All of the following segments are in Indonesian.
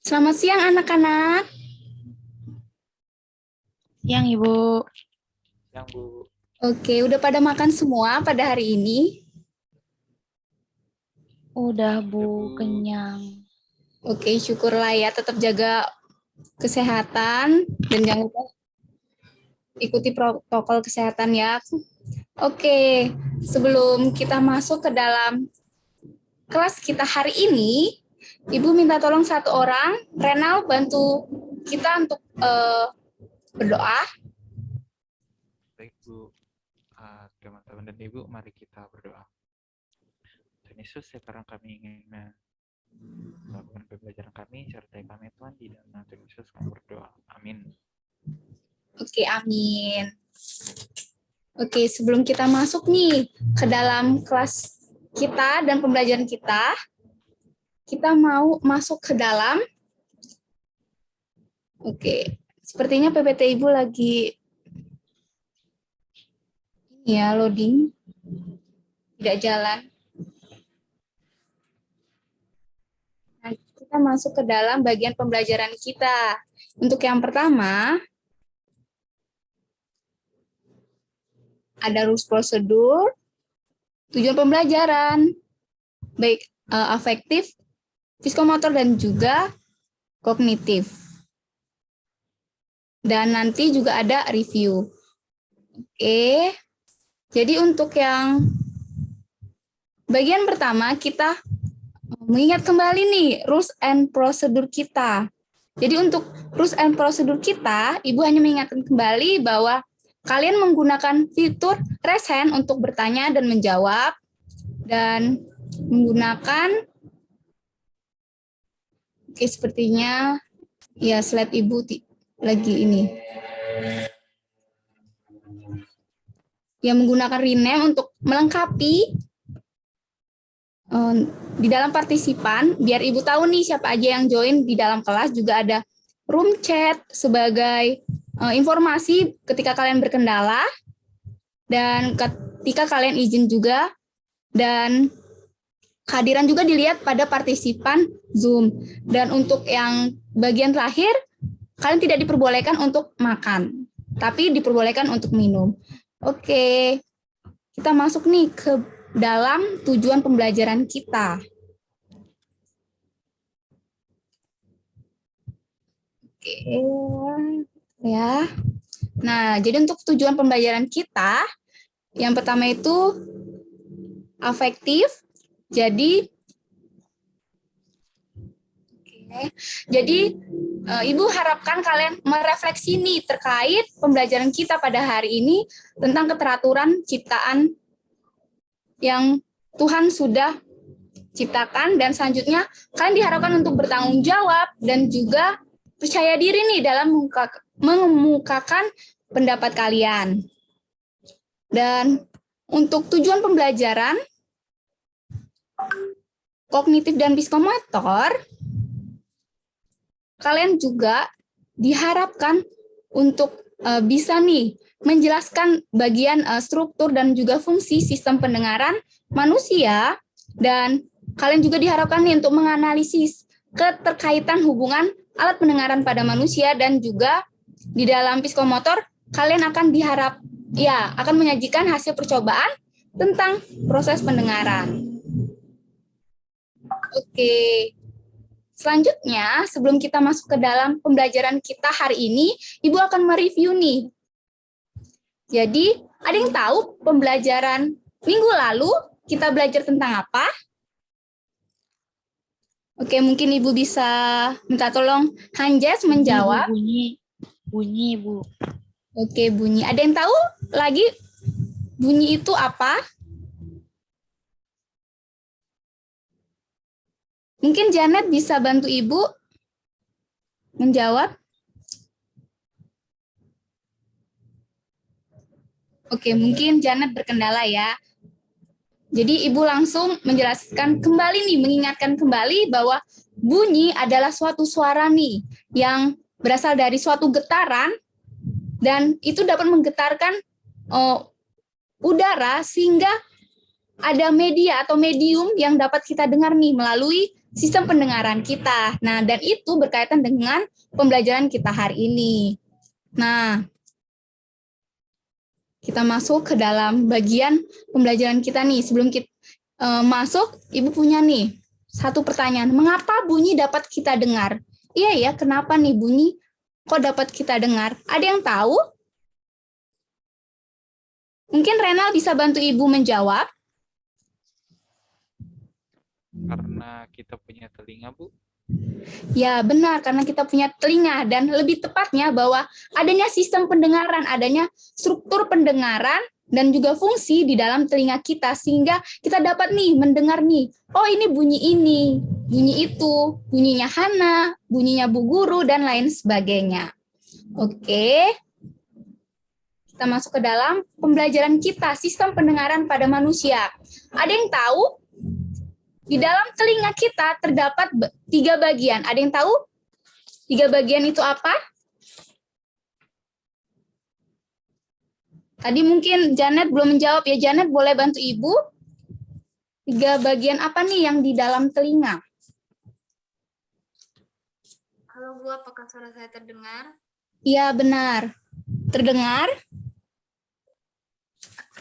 Selamat siang anak-anak. Siang, Ibu. Yang Bu, Oke, udah pada makan semua pada hari ini? Udah, Bu. Bu, kenyang. Oke, syukurlah ya. Tetap jaga kesehatan dan jangan lupa ikuti protokol kesehatan ya. Oke, sebelum kita masuk ke dalam kelas kita hari ini, Ibu minta tolong satu orang, Renal, bantu kita untuk berdoa. Baik Bu, teman-teman dan Ibu, mari kita berdoa. Tuhan Yesus, sekarang kami ingin melakukan pembelajaran kami, sertai kami Tuhan, di dalam nama Tuhan Yesus kami berdoa. Amin. Oke, amin. Oke, sebelum kita masuk nih ke dalam kelas kita dan pembelajaran kita mau masuk ke dalam. Oke, sepertinya PPT Ibu lagi loading, tidak jalan. Nah, kita masuk ke dalam bagian pembelajaran kita. Untuk yang pertama, ada rules prosedur, tujuan pembelajaran, baik afektif, psikomotor, dan juga kognitif. Dan nanti juga ada review. Oke, jadi untuk yang bagian pertama, kita mengingat kembali nih rules and prosedur kita. Jadi untuk rules and prosedur kita, Ibu hanya mengingatkan kembali bahwa kalian menggunakan fitur raise hand untuk bertanya dan menjawab, dan menggunakan, sepertinya ya slide Ibu lagi ini. Yang menggunakan rename untuk melengkapi di dalam partisipan, biar Ibu tahu nih siapa aja yang join di dalam kelas. Juga ada room chat sebagai informasi ketika kalian berkendala dan ketika kalian izin juga, dan kehadiran juga dilihat pada partisipan Zoom. Dan untuk yang bagian terakhir, kalian tidak diperbolehkan untuk makan, tapi diperbolehkan untuk minum. Oke, kita masuk nih ke dalam tujuan pembelajaran kita. Oke, ya. Nah, jadi untuk tujuan pembelajaran kita, yang pertama itu afektif. Jadi Ibu harapkan kalian merefleksi nih terkait pembelajaran kita pada hari ini tentang keteraturan ciptaan yang Tuhan sudah ciptakan, dan selanjutnya kalian diharapkan untuk bertanggung jawab dan juga percaya diri nih dalam mengemukakan pendapat kalian. Dan untuk tujuan pembelajaran kognitif dan psikomotor, kalian juga diharapkan untuk bisa nih menjelaskan bagian struktur dan juga fungsi sistem pendengaran manusia, dan kalian juga diharapkan nih untuk menganalisis keterkaitan hubungan alat pendengaran pada manusia, dan juga di dalam psikomotor kalian akan akan menyajikan hasil percobaan tentang proses pendengaran. Oke. Selanjutnya, sebelum kita masuk ke dalam pembelajaran kita hari ini, Ibu akan mereview nih. Jadi, ada yang tahu pembelajaran minggu lalu kita belajar tentang apa? Oke, mungkin Ibu bisa minta tolong Hanjes menjawab. Bunyi, Bu. Oke, bunyi. Ada yang tahu lagi bunyi itu apa? Mungkin Janet bisa bantu Ibu menjawab. Oke, mungkin Janet berkendala ya. Jadi Ibu langsung menjelaskan kembali nih, mengingatkan kembali bahwa bunyi adalah suatu suara nih yang berasal dari suatu getaran, dan itu dapat menggetarkan udara sehingga ada media atau medium yang dapat kita dengar nih melalui sistem pendengaran kita. Nah, dan itu berkaitan dengan pembelajaran kita hari ini. Nah, kita masuk ke dalam bagian pembelajaran kita nih. Sebelum kita masuk, Ibu punya nih satu pertanyaan. Mengapa bunyi dapat kita dengar? Iya ya, kenapa nih bunyi kok dapat kita dengar? Ada yang tahu? Mungkin Renal bisa bantu Ibu menjawab. Karena kita punya telinga, Bu. Ya, benar, karena kita punya telinga, dan lebih tepatnya bahwa adanya sistem pendengaran, adanya struktur pendengaran, dan juga fungsi di dalam telinga kita, sehingga kita dapat nih mendengar nih, oh ini, bunyi itu, bunyinya Hana, bunyinya Bu Guru, dan lain sebagainya. Oke, kita masuk ke dalam pembelajaran kita, sistem pendengaran pada manusia. Ada yang tahu? Di dalam telinga kita terdapat 3 bagian. Ada yang tahu 3 bagian itu apa? Tadi mungkin Janet belum menjawab ya. Janet boleh bantu Ibu? 3 bagian apa nih yang di dalam telinga? Halo Bu, apakah suara saya terdengar? Iya, benar. Terdengar?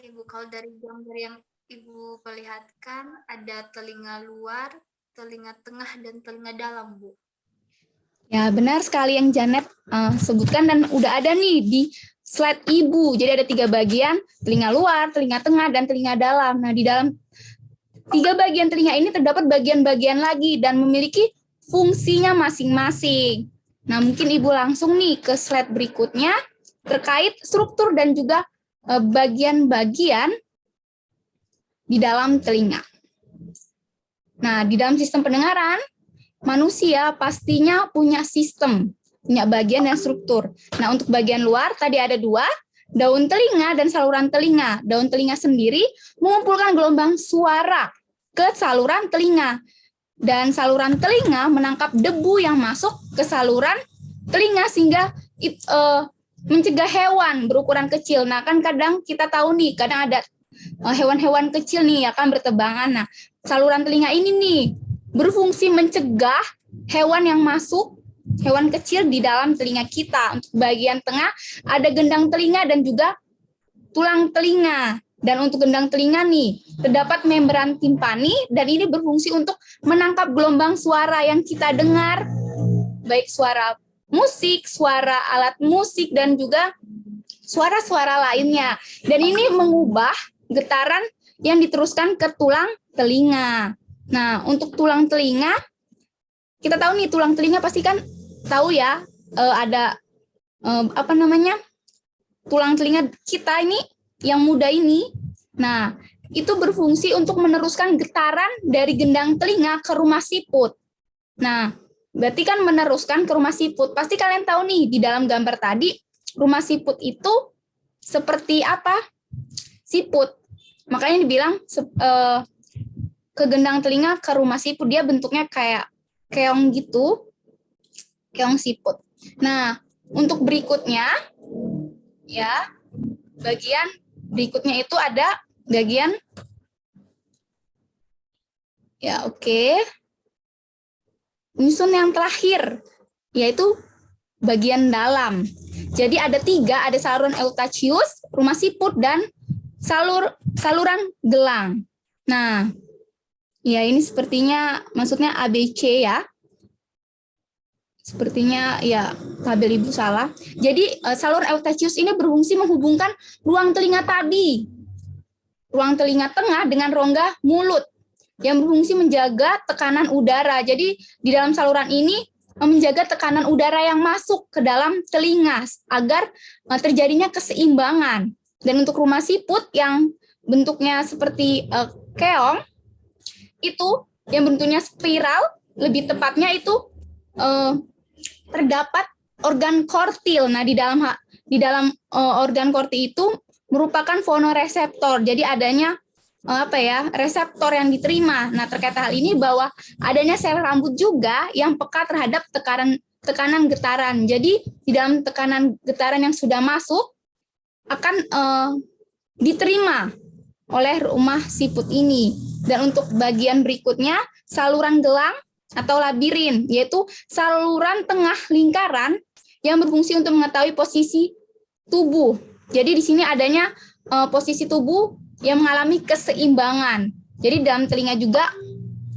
Ibu, kalau dari gambar yang Ibu perlihatkan, ada telinga luar, telinga tengah, dan telinga dalam, Bu. Ya, benar sekali yang Janet sebutkan, dan udah ada nih di slide Ibu. Jadi ada 3 bagian, telinga luar, telinga tengah, dan telinga dalam. Nah, di dalam 3 bagian telinga ini terdapat bagian-bagian lagi dan memiliki fungsinya masing-masing. Nah, mungkin Ibu langsung nih ke slide berikutnya terkait struktur dan juga bagian-bagian di dalam telinga. Nah, di dalam sistem pendengaran, manusia pastinya punya sistem, punya bagian dan struktur. Nah, untuk bagian luar tadi ada 2, daun telinga dan saluran telinga. Daun telinga sendiri mengumpulkan gelombang suara ke saluran telinga. Dan saluran telinga menangkap debu yang masuk ke saluran telinga sehingga mencegah hewan berukuran kecil. Nah, kan kadang kita tahu nih, kadang ada hewan-hewan kecil nih akan bertebangan. Nah, saluran telinga ini nih berfungsi mencegah hewan yang masuk, hewan kecil di dalam telinga kita. Untuk bagian tengah ada gendang telinga dan juga tulang telinga. Dan untuk gendang telinga nih terdapat membran timpani, dan ini berfungsi untuk menangkap gelombang suara yang kita dengar, baik suara musik, suara alat musik, dan juga suara-suara lainnya. Dan ini mengubah getaran yang diteruskan ke tulang telinga. Nah, untuk tulang telinga, kita tahu nih tulang telinga pasti kan tahu ya, ada tulang telinga kita ini yang muda ini. Nah, itu berfungsi untuk meneruskan getaran dari gendang telinga ke rumah siput. Nah, berarti kan meneruskan ke rumah siput. Pasti kalian tahu nih di dalam gambar tadi, rumah siput itu seperti apa? Siput. Makanya dibilang ke gendang telinga ke rumah siput, dia bentuknya kayak keong gitu, keong siput. Nah, untuk berikutnya ya, bagian berikutnya itu ada bagian ya, oke. Unsur yang terakhir yaitu bagian dalam. Jadi ada 3, ada saluran Eustatius, rumah siput, dan saluran gelang. Nah, ya ini sepertinya maksudnya ABC ya. Sepertinya ya tabel Ibu salah. Jadi saluran Eustatius ini berfungsi menghubungkan ruang telinga tadi, ruang telinga tengah dengan rongga mulut yang berfungsi menjaga tekanan udara. Jadi di dalam saluran ini menjaga tekanan udara yang masuk ke dalam telinga agar terjadinya keseimbangan. Dan untuk rumah siput yang bentuknya seperti keong, itu yang bentuknya spiral, lebih tepatnya itu terdapat organ kortil. Nah, di dalam organ kortil itu merupakan fonoreseptor. Jadi adanya reseptor yang diterima. Nah, terkait hal ini bahwa adanya sel rambut juga yang peka terhadap tekanan getaran. Jadi di dalam tekanan getaran yang sudah masuk akan diterima oleh rumah siput ini. Dan untuk bagian berikutnya, saluran gelang atau labirin, yaitu saluran tengah lingkaran yang berfungsi untuk mengetahui posisi tubuh. Jadi di sini adanya posisi tubuh yang mengalami keseimbangan. Jadi dalam telinga juga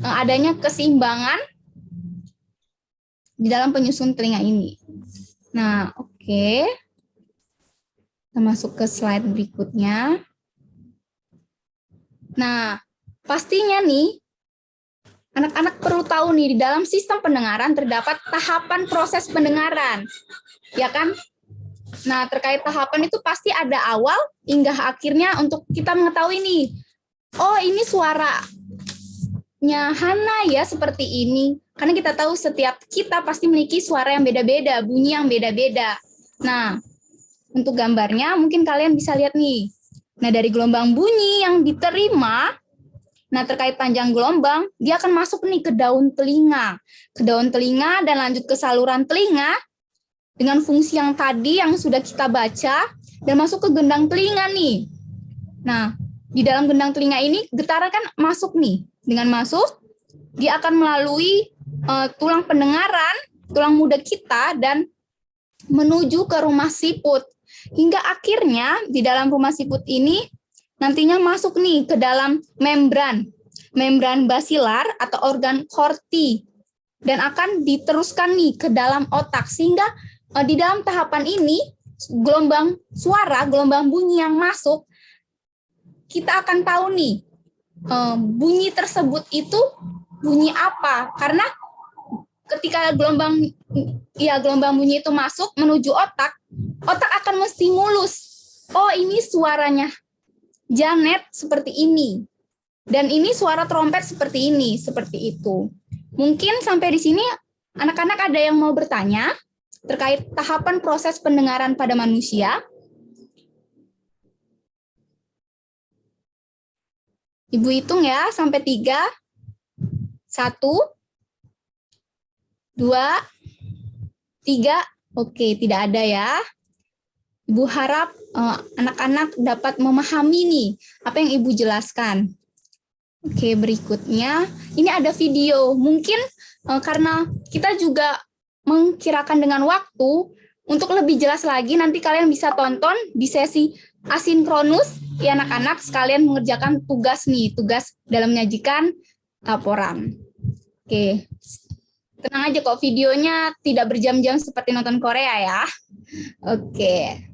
adanya keseimbangan di dalam penyusun telinga ini. Nah, oke. Kita masuk ke slide berikutnya. Nah, pastinya nih, anak-anak perlu tahu nih, di dalam sistem pendengaran terdapat tahapan proses pendengaran. Ya kan? Nah, terkait tahapan itu pasti ada awal hingga akhirnya untuk kita mengetahui nih, oh ini suaranya Hana ya seperti ini. Karena kita tahu setiap kita pasti memiliki suara yang beda-beda, bunyi yang beda-beda. Nah, untuk gambarnya mungkin kalian bisa lihat nih. Nah, dari gelombang bunyi yang diterima, nah terkait panjang gelombang, dia akan masuk nih ke daun telinga. Ke daun telinga dan lanjut ke saluran telinga dengan fungsi yang tadi yang sudah kita baca dan masuk ke gendang telinga nih. Nah, di dalam gendang telinga ini getaran kan masuk nih. Dengan masuk, dia akan melalui tulang pendengaran, tulang muda kita dan menuju ke rumah siput. Hingga akhirnya di dalam rumah siput ini nantinya masuk nih ke dalam membran basilar atau organ korti dan akan diteruskan nih ke dalam otak sehingga di dalam tahapan ini gelombang suara, gelombang bunyi yang masuk kita akan tahu nih bunyi tersebut itu bunyi apa karena ketika gelombang bunyi itu masuk menuju otak akan menstimulus. Oh, ini suaranya Janet seperti ini. Dan ini suara trompet seperti ini, seperti itu. Mungkin sampai di sini anak-anak ada yang mau bertanya terkait tahapan proses pendengaran pada manusia? Ibu hitung ya sampai 3. 1, 2, 3. Oke, tidak ada ya. Ibu harap anak-anak dapat memahami nih apa yang Ibu jelaskan. Oke, berikutnya ini ada video. Mungkin karena kita juga mengkirakan dengan waktu, untuk lebih jelas lagi nanti kalian bisa tonton di sesi asinkronus ya anak-anak sekalian mengerjakan tugas nih, tugas dalam menyajikan laporan. Oke. Tenang aja kok, videonya tidak berjam-jam seperti nonton Korea ya. Oke.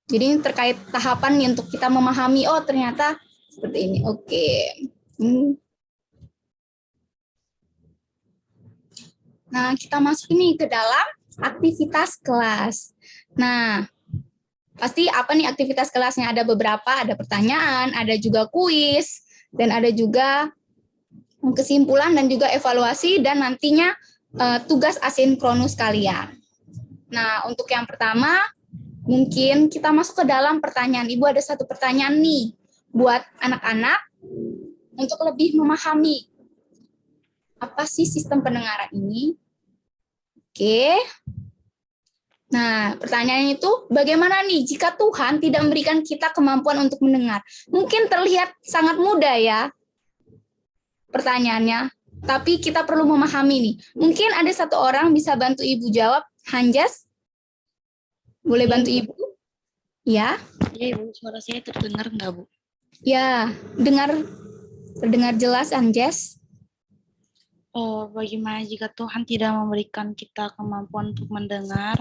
Jadi ini terkait tahapan nih untuk kita memahami, oh ternyata seperti ini. Oke. Nah, kita masuk ini ke dalam aktivitas kelas. Nah, pasti apa nih aktivitas kelasnya? Ada beberapa, ada pertanyaan, ada juga kuis, dan ada juga kesimpulan dan juga evaluasi dan nantinya tugas asinkronus kalian. Nah, untuk yang pertama, mungkin kita masuk ke dalam pertanyaan. Ibu ada satu pertanyaan nih buat anak-anak untuk lebih memahami apa sih sistem pendengaran ini. Oke. Nah, pertanyaannya itu bagaimana nih jika Tuhan tidak memberikan kita kemampuan untuk mendengar? Mungkin terlihat sangat mudah ya pertanyaannya, tapi kita perlu memahami nih. Mungkin ada satu orang bisa bantu Ibu jawab. Hanjas, boleh bantu Ibu? Ya. Iya, Ibu, suara saya terdengar nggak, Bu? Ya, terdengar jelas, Hanjas. Bagaimana jika Tuhan tidak memberikan kita kemampuan untuk mendengar?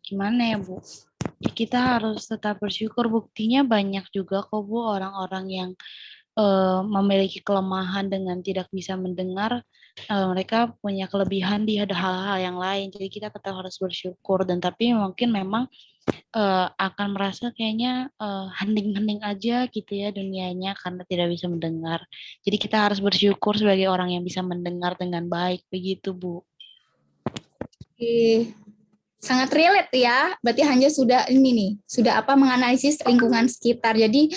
Gimana ya, Bu? Ya, kita harus tetap bersyukur. Buktinya banyak juga kok, Bu, orang-orang yang memiliki kelemahan dengan tidak bisa mendengar, mereka punya kelebihan di ada hal-hal yang lain. Jadi kita tetap harus bersyukur. Dan tapi mungkin memang akan merasa kayaknya hening-hening aja gitu ya dunianya karena tidak bisa mendengar. Jadi kita harus bersyukur sebagai orang yang bisa mendengar dengan baik, begitu Bu. Oke. Sangat relate ya, berarti Hanja sudah menganalisis lingkungan sekitar. Jadi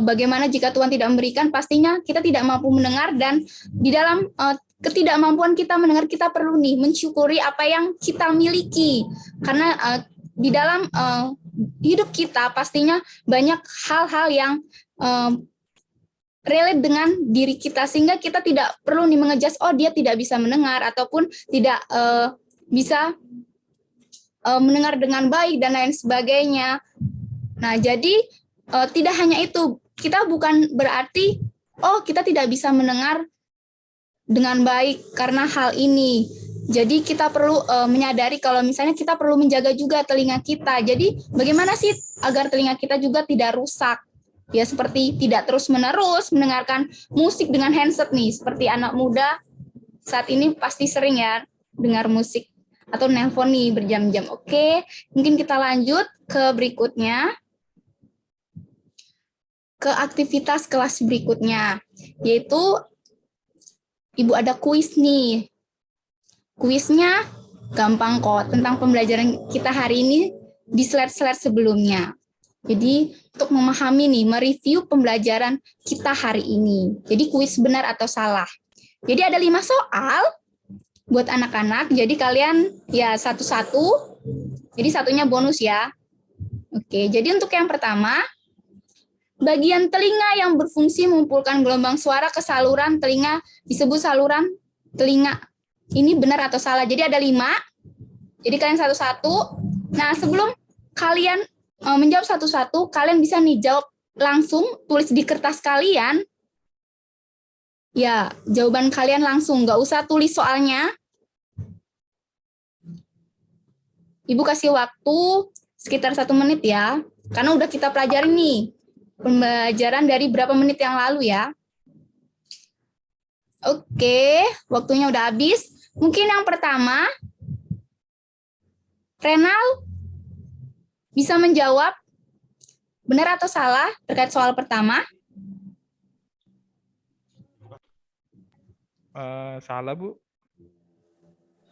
bagaimana jika Tuhan tidak memberikan, pastinya kita tidak mampu mendengar dan di dalam ketidakmampuan kita mendengar kita perlu nih mensyukuri apa yang kita miliki. Karena di dalam hidup kita pastinya banyak hal-hal yang relate dengan diri kita sehingga kita tidak perlu nih mengejas oh dia tidak bisa mendengar ataupun tidak bisa mendengar dengan baik dan lain sebagainya. Nah, jadi tidak hanya itu, kita bukan berarti oh kita tidak bisa mendengar dengan baik karena hal ini. Jadi kita perlu menyadari kalau misalnya kita perlu menjaga juga telinga kita. Jadi bagaimana sih agar telinga kita juga tidak rusak? Ya seperti tidak terus-menerus mendengarkan musik dengan handset nih, seperti anak muda saat ini pasti sering ya dengar musik atau nelpon nih berjam-jam. Oke, mungkin kita lanjut ke berikutnya. Ke aktivitas kelas berikutnya, yaitu Ibu ada kuis nih. Kuisnya gampang kok, tentang pembelajaran kita hari ini di slide-slide sebelumnya. Jadi untuk memahami nih, mereview pembelajaran kita hari ini. Jadi kuis benar atau salah. Jadi ada 5 soal buat anak-anak, jadi kalian ya satu-satu, jadi satunya bonus ya. Oke, jadi untuk yang pertama, bagian telinga yang berfungsi mengumpulkan gelombang suara ke saluran telinga disebut saluran telinga. Ini benar atau salah? Jadi ada 5. Jadi kalian satu-satu. Nah, sebelum kalian menjawab satu-satu, kalian bisa nih jawab langsung, tulis di kertas kalian. Ya, jawaban kalian langsung, nggak usah tulis soalnya. Ibu kasih waktu sekitar 1 menit ya, karena udah kita pelajari nih pembelajaran dari berapa menit yang lalu ya. Oke, waktunya udah habis. Mungkin yang pertama, Renal bisa menjawab benar atau salah terkait soal pertama? Salah, Bu.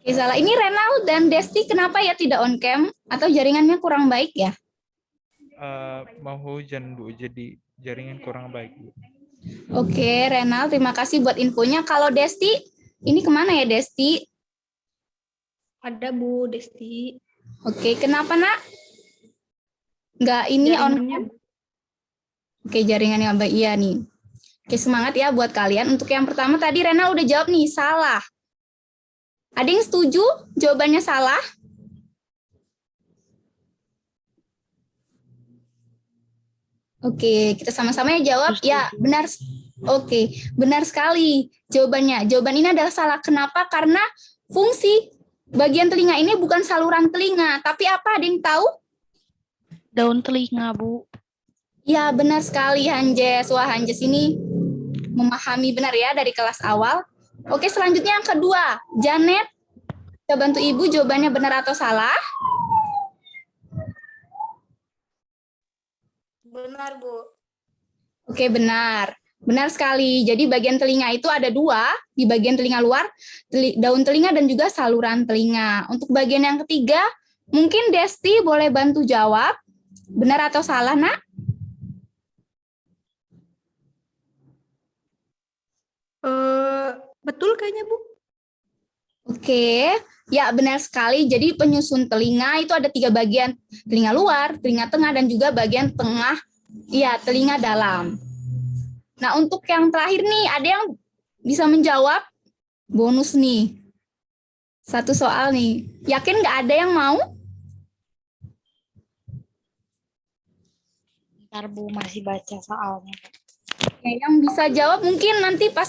Oke, salah. Ini Renal dan Desti kenapa ya tidak on cam atau jaringannya kurang baik ya? Mau hujan, Bu, jadi jaringan kurang baik, Bu. Oke, Renal, terima kasih buat infonya. Kalau Desti, ini kemana ya Desti? Ada Bu Desti. Oke, kenapa nak? Nggak ini on Jaringannya, cam? Oke, jaringannya baik. Iya nih. Oke, semangat ya buat kalian. Untuk yang pertama tadi Renal udah jawab nih, salah. Ada yang setuju jawabannya salah? Oke, kita sama-sama ya jawab. Ya, benar. Oke, benar sekali jawabannya. Jawaban ini adalah salah. Kenapa? Karena fungsi bagian telinga ini bukan saluran telinga. Tapi apa? Ada yang tahu? Daun telinga, Bu. Ya, benar sekali Hanjes. Wah, Hanjes ini memahami benar ya dari kelas awal. Oke, selanjutnya yang kedua. Janet, kita bantu Ibu jawabannya benar atau salah? Benar, Bu. Oke, benar. Benar sekali. Jadi bagian telinga itu ada 2, di bagian telinga luar, daun telinga dan juga saluran telinga. Untuk bagian yang ketiga, mungkin Desti boleh bantu jawab. Benar atau salah, Nak? betul kayaknya Bu. Oke, ya benar sekali. Jadi penyusun telinga itu ada 3 bagian. Telinga luar, telinga tengah, dan juga bagian tengah, ya telinga dalam. Nah, untuk yang terakhir nih, ada yang bisa menjawab? Bonus nih. 1 soal nih. Yakin nggak ada yang mau? Ntar Bu masih baca soalnya. Ya, yang bisa jawab mungkin nanti pas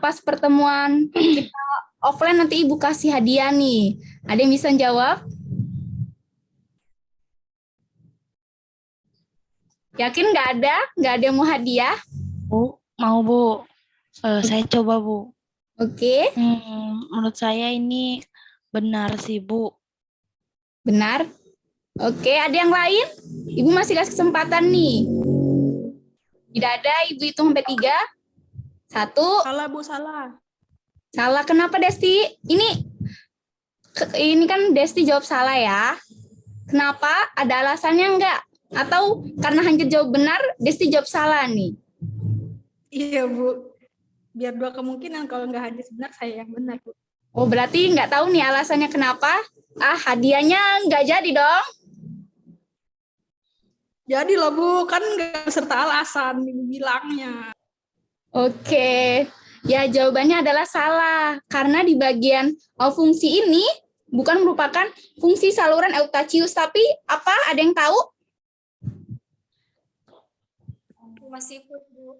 pas pertemuan kita offline nanti Ibu kasih hadiah nih. Ada yang bisa jawab? Yakin nggak ada? Nggak ada yang mau hadiah? Bu, mau Bu. Saya coba Bu. Oke, Menurut saya ini benar sih Bu. benar. Oke, ada yang lain? Ibu masih kasih kesempatan nih. Tidak ada, Ibu hitung sampai 3. 1. Salah Bu, salah. Salah. Kenapa Desti? Ini kan Desti jawab salah ya. Kenapa? Ada alasannya enggak? Atau karena hanya jawab benar, Desti jawab salah nih? Iya Bu. Biar 2 kemungkinan, kalau nggak hadis benar, saya yang benar Bu. Oh, berarti nggak tahu nih alasannya kenapa? Hadiahnya nggak jadi dong. Jadi loh Bu, kan nggak serta alasan Ibu bilangnya. Oke, ya jawabannya adalah salah. Karena di bagian fungsi ini bukan merupakan fungsi saluran Eustatius, tapi apa? Ada yang tahu? Rumah siput, Bu.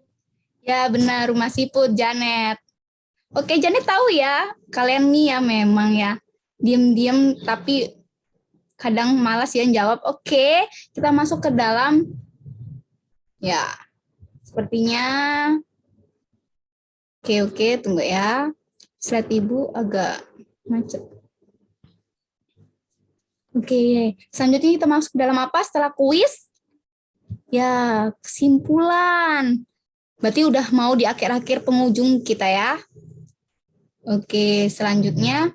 Ya benar, rumah siput, Janet. Oke, Janet tahu ya, kalian nih ya memang ya, diem-diem tapi kadang malas ya jawab. Oke, kita masuk ke dalam. Ya, sepertinya. Oke, tunggu ya. Slide Ibu agak macet. Oke, selanjutnya kita masuk ke dalam apa setelah kuis? Ya, kesimpulan. Berarti udah mau di akhir-akhir penghujung kita ya. Oke, selanjutnya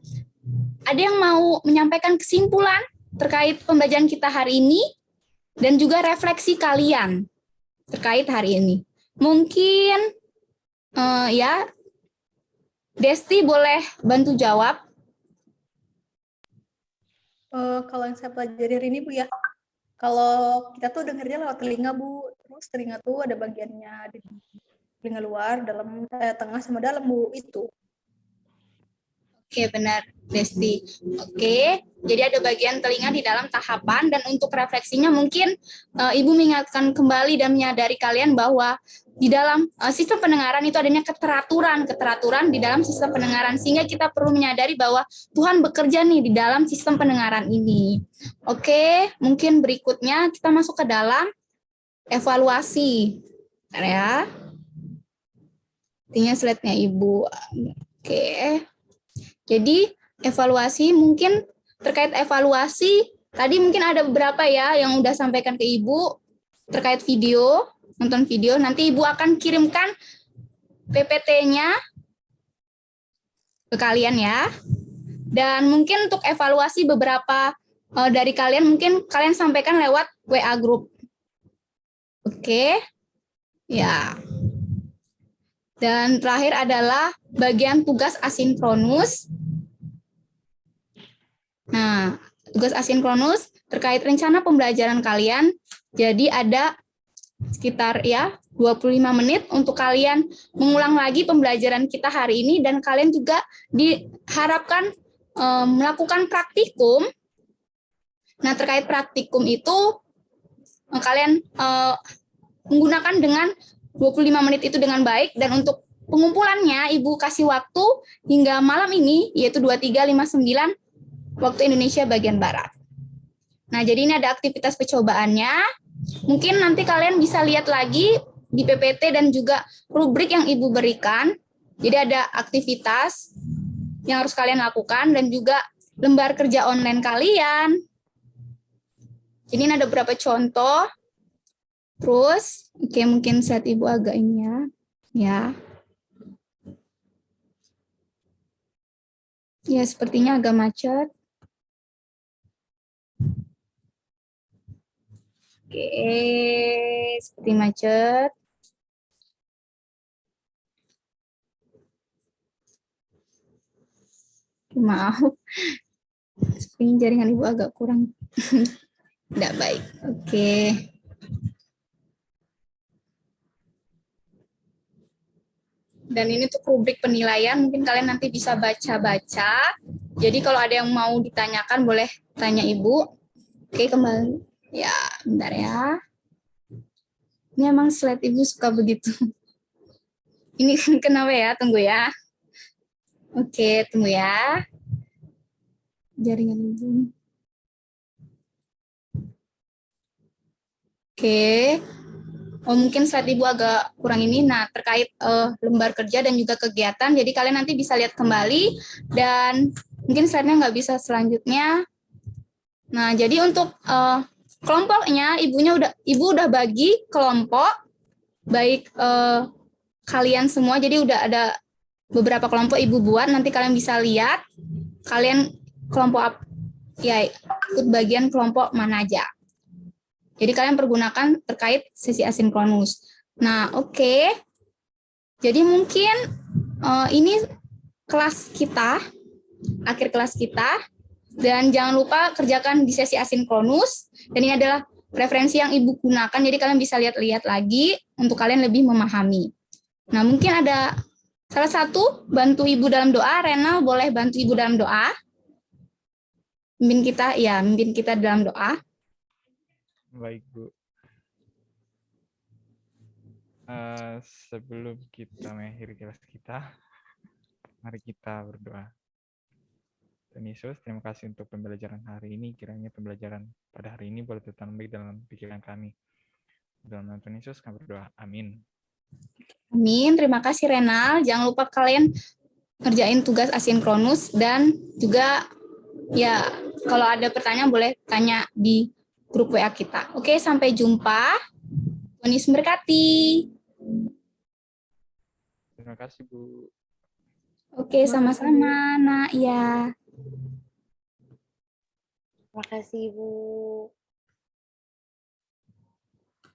ada yang mau menyampaikan kesimpulan terkait pembelajaran kita hari ini dan juga refleksi kalian terkait hari ini. Mungkin ya, Desti boleh bantu jawab. Kalau yang saya pelajari hari ini Bu ya, kalau kita tuh dengarnya lewat telinga Bu, terus telinga tuh ada bagiannya di telinga luar, dalam, tengah sama dalam Bu, itu. Oke, benar, Desti. Oke, jadi ada bagian telinga di dalam tahapan, dan untuk refleksinya mungkin Ibu mengingatkan kembali dan menyadari kalian bahwa di dalam sistem pendengaran itu adanya keteraturan di dalam sistem pendengaran, sehingga kita perlu menyadari bahwa Tuhan bekerja nih di dalam sistem pendengaran ini. Oke, mungkin berikutnya kita masuk ke dalam evaluasi. Bentar ya. Artinya slide-nya Ibu. Oke. Jadi evaluasi, mungkin terkait evaluasi, tadi mungkin ada beberapa ya yang udah sampaikan ke Ibu terkait video, nonton video. Nanti Ibu akan kirimkan PPT-nya ke kalian ya. Dan mungkin untuk evaluasi beberapa dari kalian, mungkin kalian sampaikan lewat WA group. Oke. Ya. Dan terakhir adalah bagian tugas asinkronus. Nah, tugas asinkronus terkait rencana pembelajaran kalian. Jadi ada sekitar ya 25 menit untuk kalian mengulang lagi pembelajaran kita hari ini, dan kalian juga diharapkan melakukan praktikum. Nah, terkait praktikum itu kalian menggunakan dengan 25 menit itu dengan baik, dan untuk pengumpulannya Ibu kasih waktu hingga malam ini, yaitu 23.59 waktu Indonesia bagian Barat. Nah, jadi ini ada aktivitas percobaannya. Mungkin nanti kalian bisa lihat lagi di PPT dan juga rubrik yang Ibu berikan. Jadi ada aktivitas yang harus kalian lakukan dan juga lembar kerja online kalian. Jadi ini ada beberapa contoh. Terus, oke, mungkin saat Ibu agak ini ya. Ya, sepertinya agak macet. Oke, seperti macet. Maaf, sepertinya jaringan Ibu agak kurang. Tidak baik. Oke. Dan ini untuk rubrik penilaian, mungkin kalian nanti bisa baca-baca. Jadi kalau ada yang mau ditanyakan, boleh tanya Ibu. Oke, kembali. Ya, bentar ya. Ini emang slide Ibu suka begitu. Ini kenapa ya? Tunggu ya. Oke, tunggu ya. Jaringan Ibu. Oke. Oh, mungkin slide Ibu agak kurang ini. Nah, terkait lembar kerja dan juga kegiatan, jadi kalian nanti bisa lihat kembali, dan mungkin slide-nya nggak bisa selanjutnya. Nah, jadi untuk kelompoknya, Ibu udah bagi kelompok, baik kalian semua, jadi udah ada beberapa kelompok Ibu buat, nanti kalian bisa lihat, kalian kelompok ya ikut bagian kelompok mana aja. Jadi kalian pergunakan terkait sesi asinkronus. Nah, oke. Jadi mungkin ini kelas kita, akhir kelas kita. Dan jangan lupa kerjakan di sesi asinkronus. Dan ini adalah referensi yang Ibu gunakan, jadi kalian bisa lihat-lihat lagi untuk kalian lebih memahami. Nah, mungkin ada salah satu bantu Ibu dalam doa. Renal boleh bantu Ibu dalam doa? Mimpin kita dalam doa. Baik, Bu. Sebelum kita mengakhiri kelas kita, mari kita berdoa. Tuhan Yesus, terima kasih untuk pembelajaran hari ini. Kiranya pembelajaran pada hari ini boleh tertanam baik dalam pikiran kami. Dalam nama Tuhan Yesus kami berdoa. Amin. Amin. Terima kasih Renal. Jangan lupa kalian ngerjain tugas asinkronus dan juga ya kalau ada pertanyaan boleh tanya di grup WA kita. Oke, sampai jumpa. Tuhan Yesus memberkati. Terima kasih, Bu. Oke, sama-sama, Nak. Ya. Terima kasih, Bu.